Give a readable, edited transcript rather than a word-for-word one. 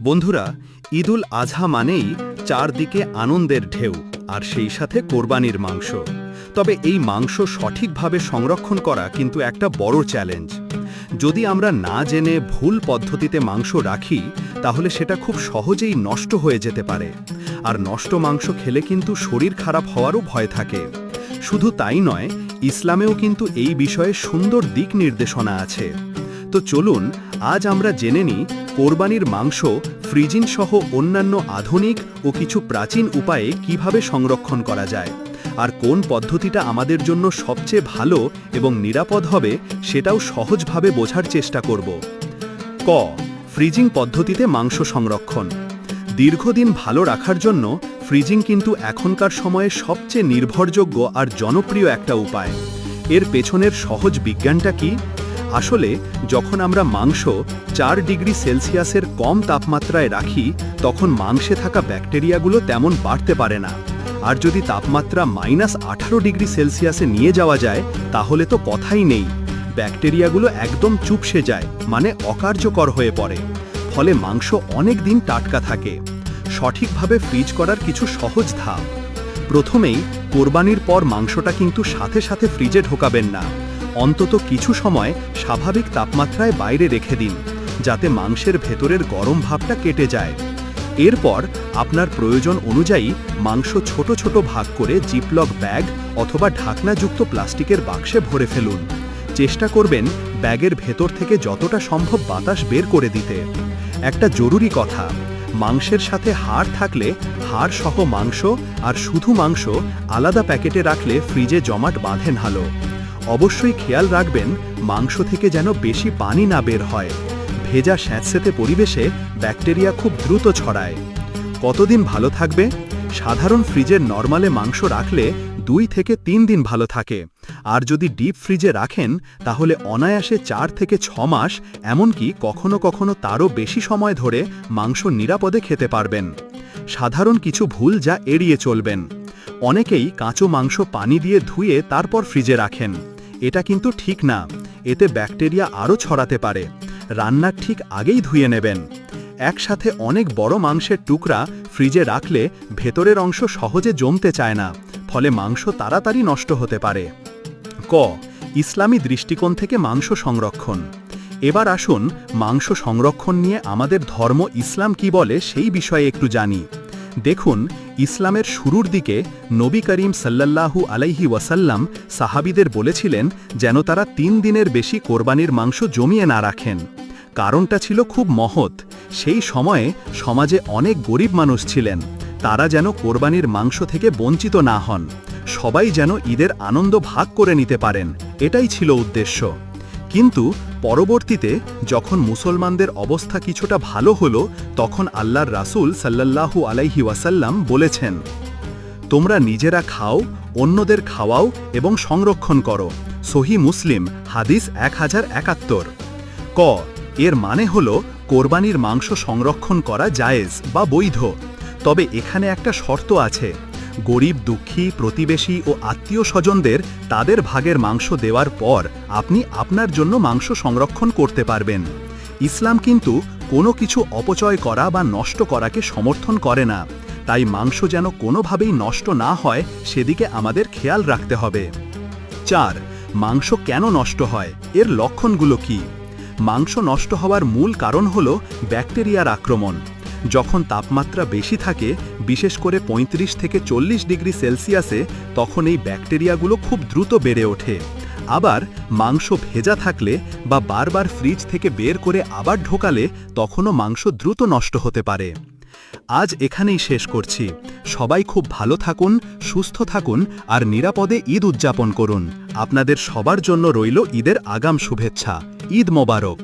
বন্ধুরা, ঈদুল আজহা মানেই চারদিকে আনন্দের ঢেউ, আর সেই সাথে কোরবানির মাংস। তবে এই মাংস সঠিকভাবে সংরক্ষণ করা কিন্তু একটা বড় চ্যালেঞ্জ। যদি আমরা না জেনে ভুল পদ্ধতিতে মাংস রাখি, তাহলে সেটা খুব সহজেই নষ্ট হয়ে যেতে পারে। আর নষ্ট মাংস খেলে কিন্তু শরীর খারাপ হওয়ারও ভয় থাকে। শুধু তাই নয়, ইসলামেও কিন্তু এই বিষয়ে সুন্দর দিক নির্দেশনা আছে। তো চলুন আজ আমরা জেনে নিই কোরবানির মাংস ফ্রিজিং সহ অন্যান্য আধুনিক ও কিছু প্রাচীন উপায়ে কিভাবে সংরক্ষণ করা যায়, আর কোন পদ্ধতিটা আমাদের জন্য সবচেয়ে ভালো এবং নিরাপদ হবে সেটাও সহজভাবে বোঝার চেষ্টা করব। ক, ফ্রিজিং পদ্ধতিতে মাংস সংরক্ষণ। দীর্ঘদিন ভালো রাখার জন্য ফ্রিজিং কিন্তু এখনকার সময়ে সবচেয়ে নির্ভরযোগ্য আর জনপ্রিয় একটা উপায়। এর পেছনের সহজ বিজ্ঞানটা কি? আসলে যখন আমরা মাংস 4 ডিগ্রি সেলসিয়াসের কম তাপমাত্রায় রাখি, তখন মাংসে থাকা ব্যাকটেরিয়াগুলো তেমন বাড়তে পারে না। আর যদি তাপমাত্রা -18 ডিগ্রি সেলসিয়াসে নিয়ে যাওয়া যায়, তাহলে তো কথাই নেই, ব্যাকটেরিয়াগুলো একদম চুপসে যায়, মানে অকার্যকর হয়ে পড়ে। ফলে মাংস অনেক দিন টাটকা থাকে। সঠিকভাবে ফ্রিজ করার কিছু সহজ ধাপ। প্রথমেই কোরবানির পর মাংসটা কিন্তু সাথে সাথে ফ্রিজে ঢোকাবেন না। অন্তত কিছু সময় স্বাভাবিক তাপমাত্রায় বাইরে রেখে দিন, যাতে মাংসের ভেতরের গরম ভাবটা কেটে যায়। এরপর আপনার প্রয়োজন অনুযায়ী মাংস ছোট ছোট ভাগ করে জিপলক ব্যাগ অথবা ঢাকনাযুক্ত প্লাস্টিকের বাক্সে ভরে ফেলুন। চেষ্টা করবেন ব্যাগের ভেতর থেকে যতটা সম্ভব বাতাস বের করে দিতে। একটা জরুরি কথা, মাংসের সাথে হাড় থাকলে হাড় সহ মাংস আর শুধু মাংস আলাদা প্যাকেটে রাখলে ফ্রিজে জমাট বাঁধে ভালো। অবশ্যই খেয়াল রাখবেন মাংস থেকে যেন বেশি পানি না বের হয়। ভেজা স্যাঁতসেঁতে পরিবেশে ব্যাকটেরিয়া খুব দ্রুত ছড়ায়। কতদিন ভালো থাকবে? সাধারণ ফ্রিজের নরমালে মাংস রাখলে 2 থেকে 3 দিন ভালো থাকে। আর যদি ডিপ ফ্রিজে রাখেন, তাহলে অনায়াসে 4 থেকে 6 মাস, এমনকি কখনো কখনো তারও বেশি সময় ধরে মাংস নিরাপদে খেতে পারবেন। সাধারণ কিছু ভুল যা এড়িয়ে চলবেন। অনেকেই কাঁচো মাংস পানি দিয়ে ধুয়ে তারপর ফ্রিজে রাখেন। এটা কিন্তু ঠিক না, এতে ব্যাকটেরিয়া আরও ছড়াতে পারে। রান্নার ঠিক আগেই ধুয়ে নেবেন। একসাথে অনেক বড় মাংসের টুকরা ফ্রিজে রাখলে ভেতরের অংশ সহজে জমতে চায় না, ফলে মাংস তাড়াতাড়ি নষ্ট হতে পারে। ক, ইসলামী দৃষ্টিকোণ থেকে মাংস সংরক্ষণ। এবার আসুন মাংস সংরক্ষণ নিয়ে আমাদের ধর্ম ইসলাম কি বলে সেই বিষয়ে একটু জানি। দেখুন, ইসলামের শুরুর দিকে নবী করিম সাল্লাল্লাহু আলাইহি ওয়াসাল্লাম সাহাবীদের বলেছিলেন যেন তারা 3 দিনের বেশি কোরবানির মাংস জমিয়ে না রাখেন। কারণটা ছিল খুব মহৎ। সেই সময়ে সমাজে অনেক গরিব মানুষ ছিলেন, তারা যেন কোরবানির মাংস থেকে বঞ্চিত না হন। সবাই যেন ঈদের আনন্দ ভাগ করে নিতে পারেন, এটাই ছিল উদ্দেশ্য। কিন্তু পরবর্তীতে যখন মুসলমানদের অবস্থা কিছুটা ভালো হলো, তখন আল্লাহর রাসূল সাল্লাল্লাহু আলাইহি ওয়াসাল্লাম বলেছেন, তোমরা নিজেরা খাও, অন্যদের খাওয়াও এবং সংরক্ষণ করো। সহিহ মুসলিম, হাদিস 1071। ক, এর মানে হলো কোরবানির মাংস সংরক্ষণ করা জায়েজ বা বৈধ। তবে এখানে একটা শর্ত আছে। গরিব, দুঃখী, প্রতিবেশী ও আত্মীয় স্বজনদের তাদের ভাগের মাংস দেওয়ার পর আপনি আপনার জন্য মাংস সংরক্ষণ করতে পারবেন। ইসলাম কিন্তু কোনো কিছু অপচয় করা বা নষ্ট করাকে সমর্থন করে না, তাই মাংস যেন কোনোভাবেই নষ্ট না হয় সেদিকে আমাদের খেয়াল রাখতে হবে। 4, মাংস কেন নষ্ট হয়, এর লক্ষণগুলো কি? মাংস নষ্ট হওয়ার মূল কারণ হলো ব্যাকটেরিয়ার আক্রমণ। যখন তাপমাত্রা বেশি থাকে, বিশেষ করে 35 থেকে 40 ডিগ্রি সেলসিয়াসে, তখন এই ব্যাকটেরিয়াগুলো খুব দ্রুত বেড়ে ওঠে। আবার মাংস ভেজা থাকলে বা বারবার ফ্রিজ থেকে বের করে আবার ঢোকালে তখনও মাংস দ্রুত নষ্ট হতে পারে। আজ এখানেই শেষ করছি। সবাই খুব ভালো থাকুন, সুস্থ থাকুন আর নিরাপদে ঈদ উদযাপন করুন। আপনাদের সবার জন্য রইল ঈদের আগাম শুভেচ্ছা। ঈদ মোবারক।